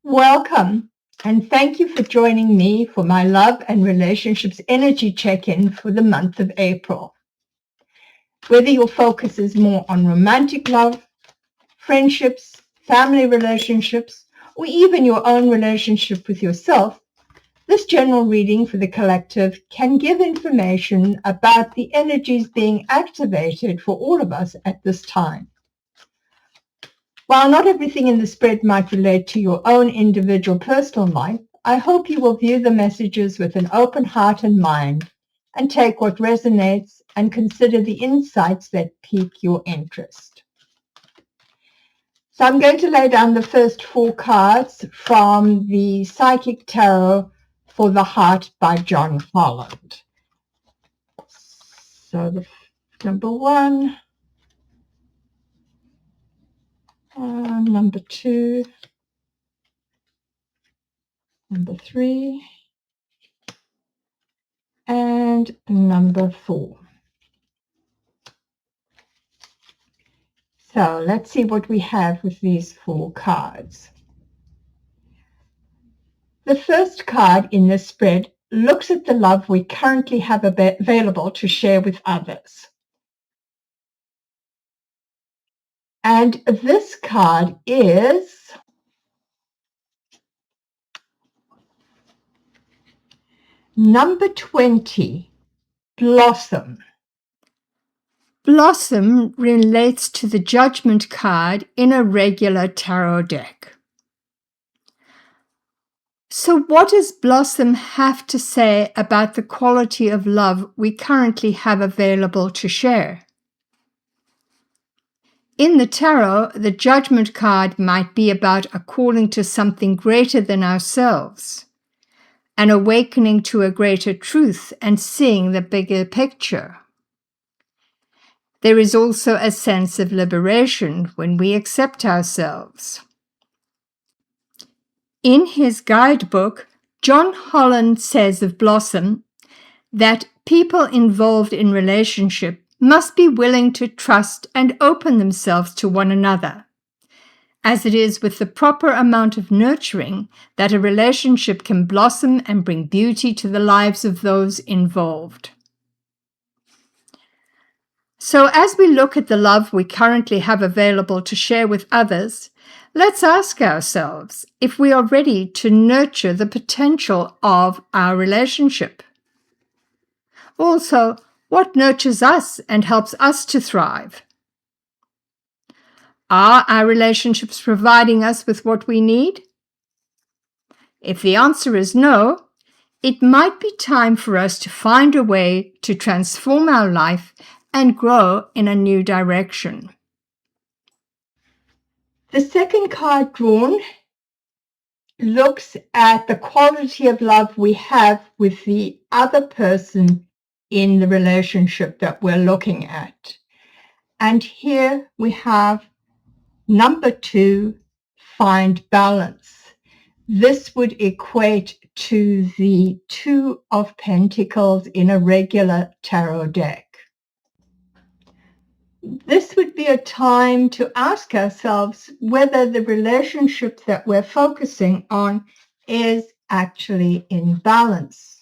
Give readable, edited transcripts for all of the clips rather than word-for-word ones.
Welcome, and thank you for joining me for my love and relationships energy check-in for the month of April. Whether your focus is more on romantic love, friendships, family relationships, or even your own relationship with yourself, this general reading for the collective can give information about the energies being activated for all of us at this time. While not everything in the spread might relate to your own individual personal life, I hope you will view the messages with an open heart and mind and take what resonates and consider the insights that pique your interest. So I'm going to lay down the first 4 cards from the Psychic Tarot for the Heart by John Holland. So the number 1, number 2, number 3, and number 4. So let's see what we have with these 4 cards. The first card in this spread looks at the love we currently have available to share with others. And this card is number 20, Blossom. Blossom relates to the Judgment card in a regular tarot deck. So what does Blossom have to say about the quality of love we currently have available to share? In the tarot, the Judgment card might be about a calling to something greater than ourselves, an awakening to a greater truth and seeing the bigger picture. There is also a sense of liberation when we accept ourselves. In his guidebook, John Holland says of Blossom that people involved in relationship must be willing to trust and open themselves to one another, as it is with the proper amount of nurturing that a relationship can blossom and bring beauty to the lives of those involved. So as we look at the love we currently have available to share with others, let's ask ourselves if we are ready to nurture the potential of our relationship. Also, what nurtures us and helps us to thrive? Are our relationships providing us with what we need? If the answer is no, it might be time for us to find a way to transform our life and grow in a new direction. The second card drawn looks at the quality of love we have with the other person in the relationship that we're looking at. And here we have number 2, find balance. This would equate to the 2 of Pentacles in a regular tarot deck. This would be a time to ask ourselves whether the relationship that we're focusing on is actually in balance.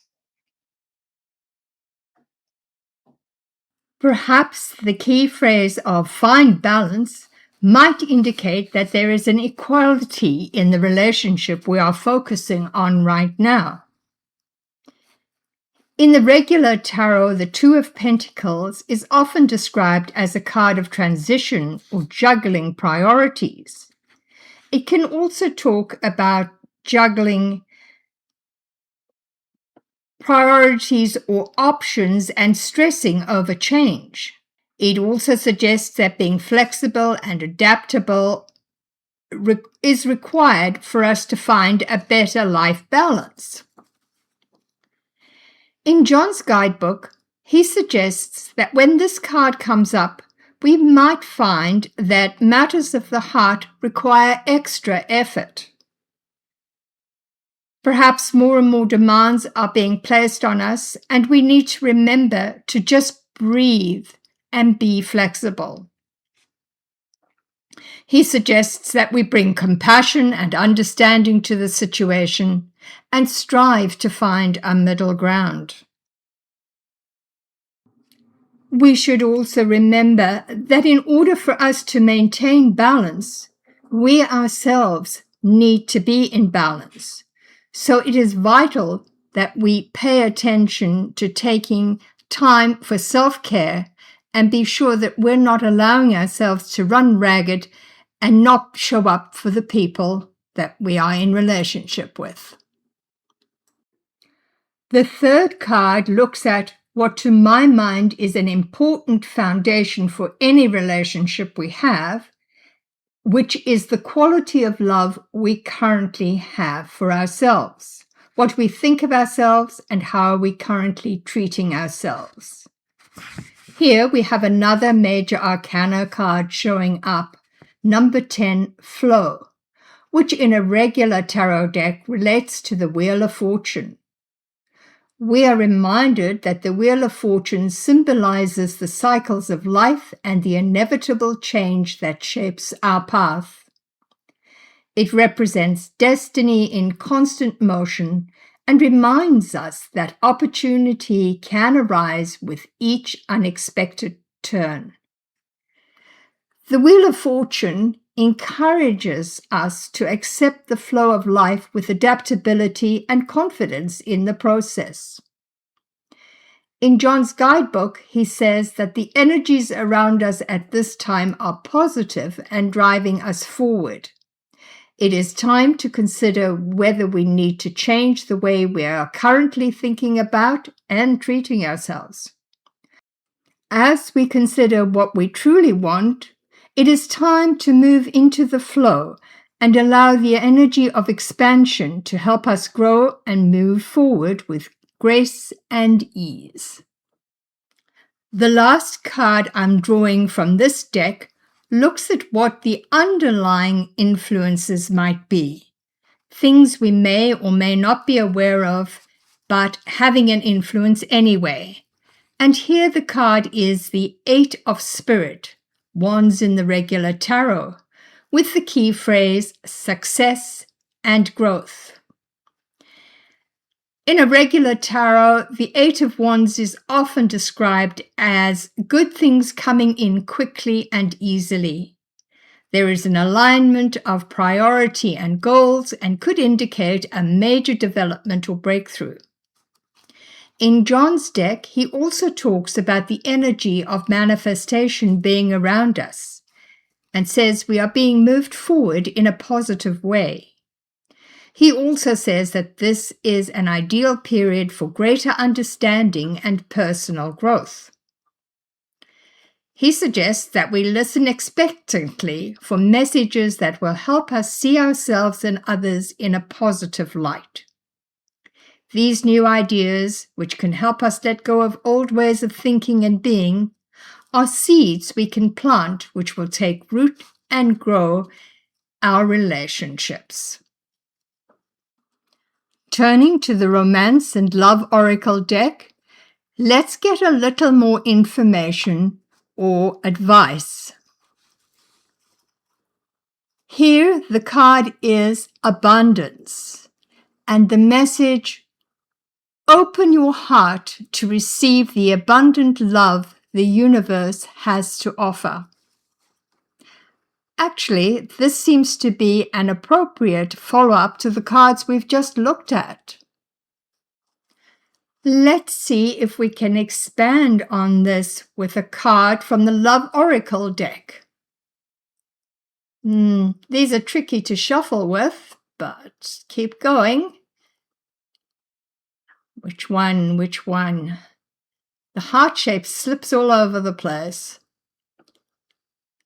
Perhaps the key phrase of find balance might indicate that there is an equality in the relationship we are focusing on right now. In the regular tarot, the 2 of Pentacles is often described as a card of transition or juggling priorities. It can also talk about juggling priorities or options and stressing over change. It also suggests that being flexible and adaptable is required for us to find a better life balance. In John's guidebook, he suggests that when this card comes up, we might find that matters of the heart require extra effort. Perhaps more and more demands are being placed on us, and we need to remember to just breathe and be flexible. He suggests that we bring compassion and understanding to the situation and strive to find a middle ground. We should also remember that in order for us to maintain balance, we ourselves need to be in balance. So it is vital that we pay attention to taking time for self-care and be sure that we're not allowing ourselves to run ragged and not show up for the people that we are in relationship with. The third card looks at what to my mind is an important foundation for any relationship we have, which is the quality of love we currently have for ourselves, what we think of ourselves and how are we currently treating ourselves. Here we have another major arcana card showing up, number 10, Flow, which in a regular tarot deck relates to the Wheel of Fortune. We are reminded that the Wheel of Fortune symbolizes the cycles of life and the inevitable change that shapes our path. It represents destiny in constant motion and reminds us that opportunity can arise with each unexpected turn. The Wheel of Fortune encourages us to accept the flow of life with adaptability and confidence in the process. In John's guidebook, he says that the energies around us at this time are positive and driving us forward. It is time to consider whether we need to change the way we are currently thinking about and treating ourselves. As we consider what we truly want, it is time to move into the flow and allow the energy of expansion to help us grow and move forward with grace and ease. The last card I'm drawing from this deck looks at what the underlying influences might be, things we may or may not be aware of, but having an influence anyway. And here the card is the 8 of Spirit, wands in the regular tarot, with the key phrase success and growth. In a regular tarot, the 8 of Wands is often described as good things coming in quickly and easily. There is an alignment of priority and goals and could indicate a major development or breakthrough. In John's deck, he also talks about the energy of manifestation being around us and says we are being moved forward in a positive way. He also says that this is an ideal period for greater understanding and personal growth. He suggests that we listen expectantly for messages that will help us see ourselves and others in a positive light. These new ideas, which can help us let go of old ways of thinking and being, are seeds we can plant which will take root and grow our relationships. Turning to the Romance and Love Oracle deck, let's get a little more information or advice. Here the card is Abundance, and the message, open your heart to receive the abundant love the universe has to offer. Actually, this seems to be an appropriate follow-up to the cards we've just looked at. Let's see if we can expand on this with a card from the Love Oracle deck. These are tricky to shuffle with, but keep going. Which one? The heart shape slips all over the place.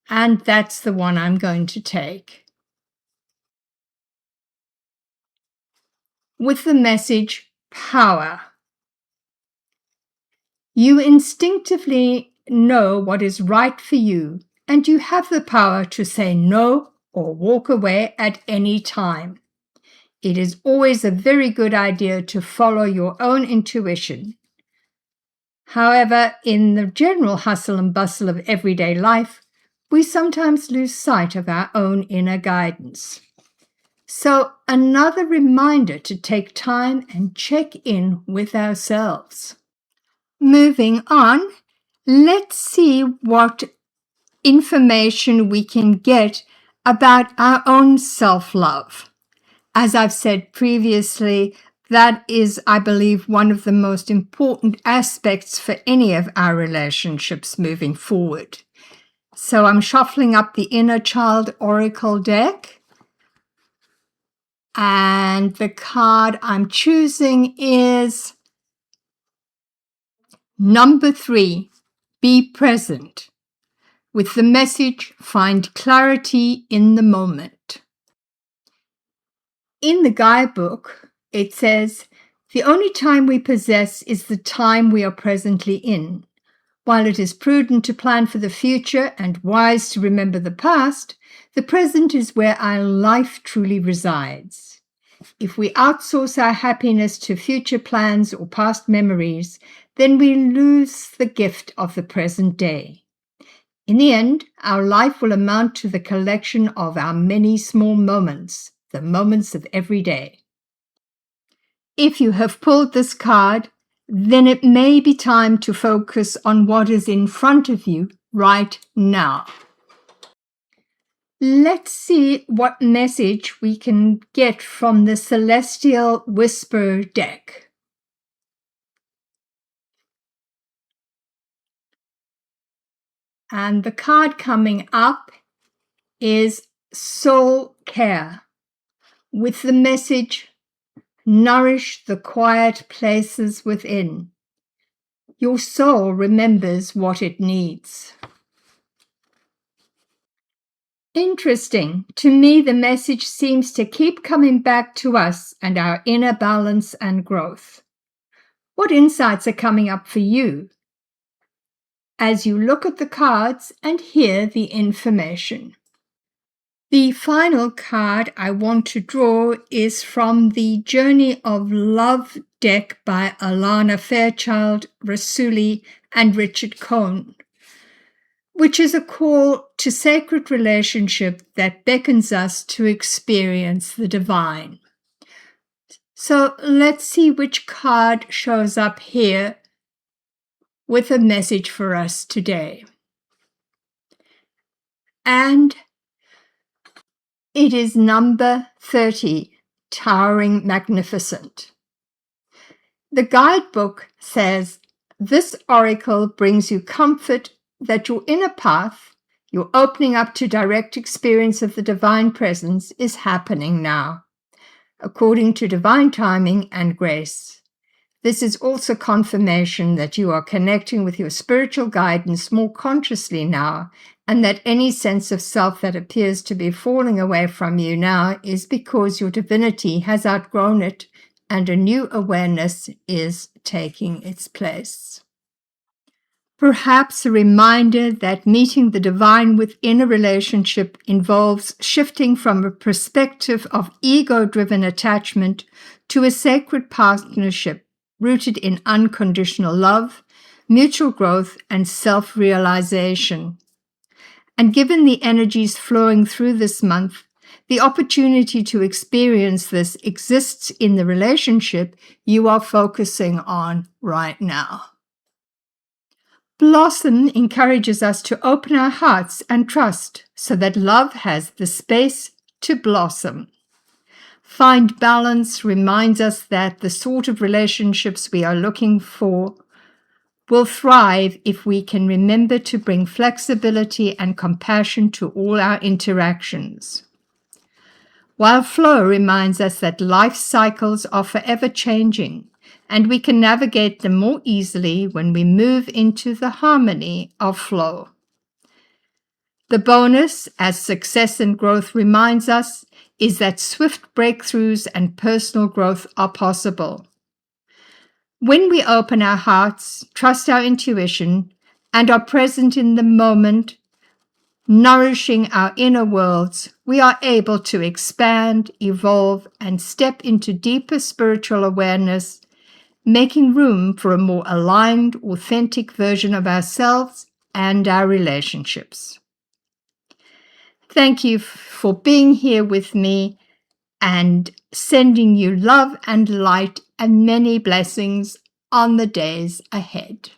And that's the one I'm going to take. With the message, power. You instinctively know what is right for you, and you have the power to say no or walk away at any time. It is always a very good idea to follow your own intuition. However, in the general hustle and bustle of everyday life, we sometimes lose sight of our own inner guidance. So, another reminder to take time and check in with ourselves. Moving on, let's see what information we can get about our own self-love. As I've said previously, that is, I believe, one of the most important aspects for any of our relationships moving forward. So I'm shuffling up the Inner Child Oracle deck, and the card I'm choosing is number 3, Be Present. With the message, find clarity in the moment. In the guidebook, it says, the only time we possess is the time we are presently in. While it is prudent to plan for the future and wise to remember the past, the present is where our life truly resides. If we outsource our happiness to future plans or past memories, then we lose the gift of the present day. In the end, our life will amount to the collection of our many small moments, the moments of every day. If you have pulled this card, then it may be time to focus on what is in front of you right now. Let's see what message we can get from the Celestial WhisperDeck. And the card coming up is Soul Care, with the message, nourish the quiet places within. Your soul remembers what it needs. Interesting. To me, the message seems to keep coming back to us and our inner balance and growth. What insights are coming up for you as you look at the cards and hear the information? The final card I want to draw is from the Journey of Love deck by Alana, Fairchild, Rassouli, and Richard Cohn, which is a call to sacred relationship that beckons us to experience the divine. So let's see which card shows up here with a message for us today. And it is number 30, Towering Magnificent. The guidebook says, this oracle brings you comfort that your inner path, your opening up to direct experience of the divine presence, is happening now, according to divine timing and grace. This is also confirmation that you are connecting with your spiritual guidance more consciously now, and that any sense of self that appears to be falling away from you now is because your divinity has outgrown it and a new awareness is taking its place. Perhaps a reminder that meeting the divine within a relationship involves shifting from a perspective of ego-driven attachment to a sacred partnership rooted in unconditional love, mutual growth, and self-realization. And given the energies flowing through this month, the opportunity to experience this exists in the relationship you are focusing on right now. Blossom encourages us to open our hearts and trust so that love has the space to blossom. Find balance reminds us that the sort of relationships we are looking for will thrive if we can remember to bring flexibility and compassion to all our interactions. While flow reminds us that life cycles are forever changing, and we can navigate them more easily when we move into the harmony of flow. The bonus, as success and growth reminds us, is that swift breakthroughs and personal growth are possible. When we open our hearts, trust our intuition, and are present in the moment, nourishing our inner worlds, we are able to expand, evolve, and step into deeper spiritual awareness, making room for a more aligned, authentic version of ourselves and our relationships. Thank you for being here with me, and sending you love and light and many blessings on the days ahead.